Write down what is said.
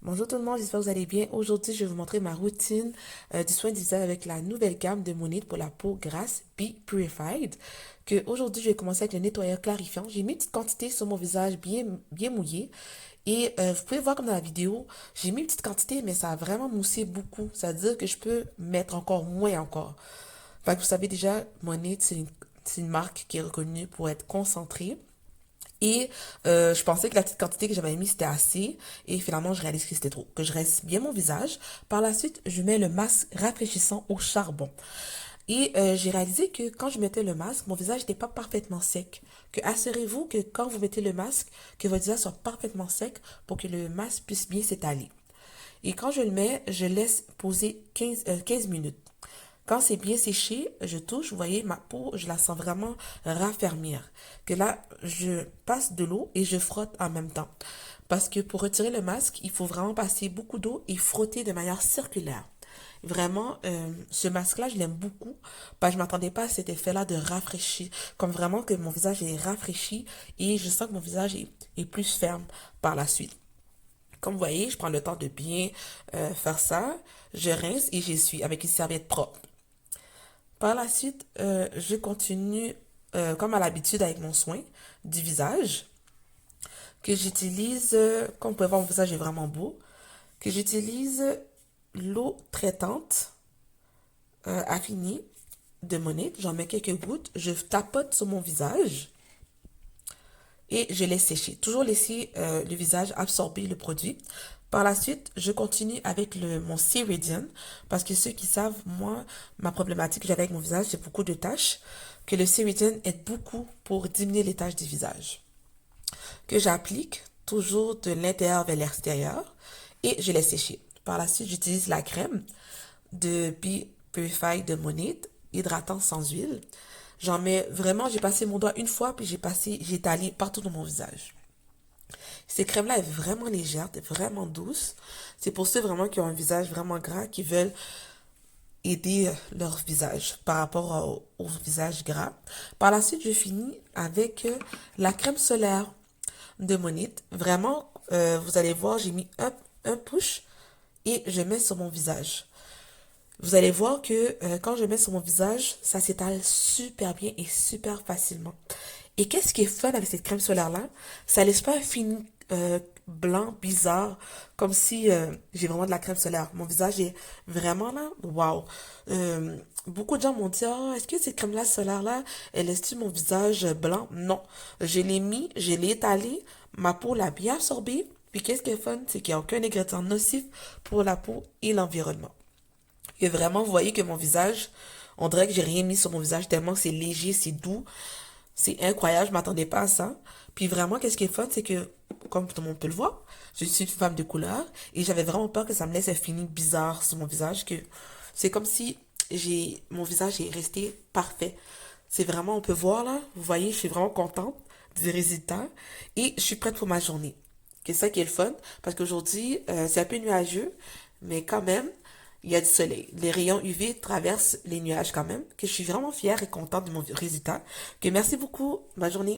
Bonjour tout le monde, j'espère que vous allez bien. Aujourd'hui, je vais vous montrer ma routine du soin du visage avec la nouvelle gamme de Monit pour la peau grasse Be Purified. Que aujourd'hui, je vais commencer avec le nettoyeur clarifiant. J'ai mis une petite quantité sur mon visage bien mouillé. Et vous pouvez voir comme dans la vidéo, j'ai mis une petite quantité, mais ça a vraiment moussé beaucoup. Ça veut dire que je peux mettre encore moins encore. Fait que vous savez déjà, Monit, c'est une marque qui est reconnue pour être concentrée. Et je pensais que la petite quantité que j'avais mis c'était assez. Et finalement, je réalise que c'était trop. Que je reste bien mon visage. Par la suite, je mets le masque rafraîchissant au charbon. Et j'ai réalisé que quand je mettais le masque, mon visage n'était pas parfaitement sec. Que assurez-vous que quand vous mettez le masque, que votre visage soit parfaitement sec pour que le masque puisse bien s'étaler. Et quand je le mets, je laisse poser 15 minutes. Quand c'est bien séché, je touche, vous voyez, ma peau, je la sens vraiment raffermir. Que là, je passe de l'eau et je frotte en même temps. Parce que pour retirer le masque, il faut vraiment passer beaucoup d'eau et frotter de manière circulaire. Vraiment, ce masque-là, je l'aime beaucoup parce que je m'attendais pas à cet effet-là de rafraîchir. Comme vraiment que mon visage est rafraîchi et je sens que mon visage est plus ferme par la suite. Comme vous voyez, je prends le temps de bien faire ça. Je rince et j'essuie avec une serviette propre. Par la suite, je continue, comme à l'habitude, avec mon soin du visage, que j'utilise, comme vous pouvez voir, mon visage est vraiment beau, que j'utilise l'eau traitante affinée de Monét. J'en mets quelques gouttes, je tapote sur mon visage et je laisse sécher. Toujours laisser le visage absorber le produit. Par la suite, je continue avec mon Ceridian parce que ceux qui savent, moi, ma problématique que j'avais avec mon visage, c'est beaucoup de taches, que le Ceridian aide beaucoup pour diminuer les taches du visage. Que j'applique toujours de l'intérieur vers l'extérieur et je laisse sécher. Par la suite, j'utilise la crème de Be Purify de Monét, hydratant sans huile. J'en mets vraiment, j'ai passé mon doigt une fois, puis j'ai étalé partout dans mon visage. Cette crème-là est vraiment légère, est vraiment douce. C'est pour ceux vraiment qui ont un visage vraiment gras, qui veulent aider leur visage par rapport au visage gras. Par la suite, je finis avec la crème solaire de Monit. Vraiment, vous allez voir, j'ai mis un push et je mets sur mon visage. Vous allez voir que quand je mets sur mon visage, ça s'étale super bien et super facilement. Et qu'est-ce qui est fun avec cette crème solaire-là? Ça laisse pas un fini blanc, bizarre, comme si j'ai vraiment de la crème solaire. Mon visage est vraiment là, waouh. Beaucoup de gens m'ont dit, oh, est-ce que cette crème-là solaire-là, elle laisse-tu mon visage blanc? Non. Je l'ai mis, je l'ai étalé, ma peau l'a bien absorbé. Puis qu'est-ce qui est fun, c'est qu'il n'y a aucun ingrédient nocif pour la peau et l'environnement. Et vraiment, vous voyez que mon visage, on dirait que j'ai rien mis sur mon visage tellement c'est léger, c'est doux. C'est incroyable, je m'attendais pas à ça. Puis vraiment, qu'est-ce qui est fun, c'est que, comme tout le monde peut le voir, je suis une femme de couleur et j'avais vraiment peur que ça me laisse un fini bizarre sur mon visage, que c'est comme si mon visage est resté parfait. C'est vraiment, on peut voir là, vous voyez, je suis vraiment contente du résultat et je suis prête pour ma journée. C'est ça qui est le fun, parce qu'aujourd'hui, c'est un peu nuageux, mais quand même, il y a du soleil. Les rayons UV traversent les nuages quand même, que je suis vraiment fière et contente de mon résultat. Que merci beaucoup. Bonne journée.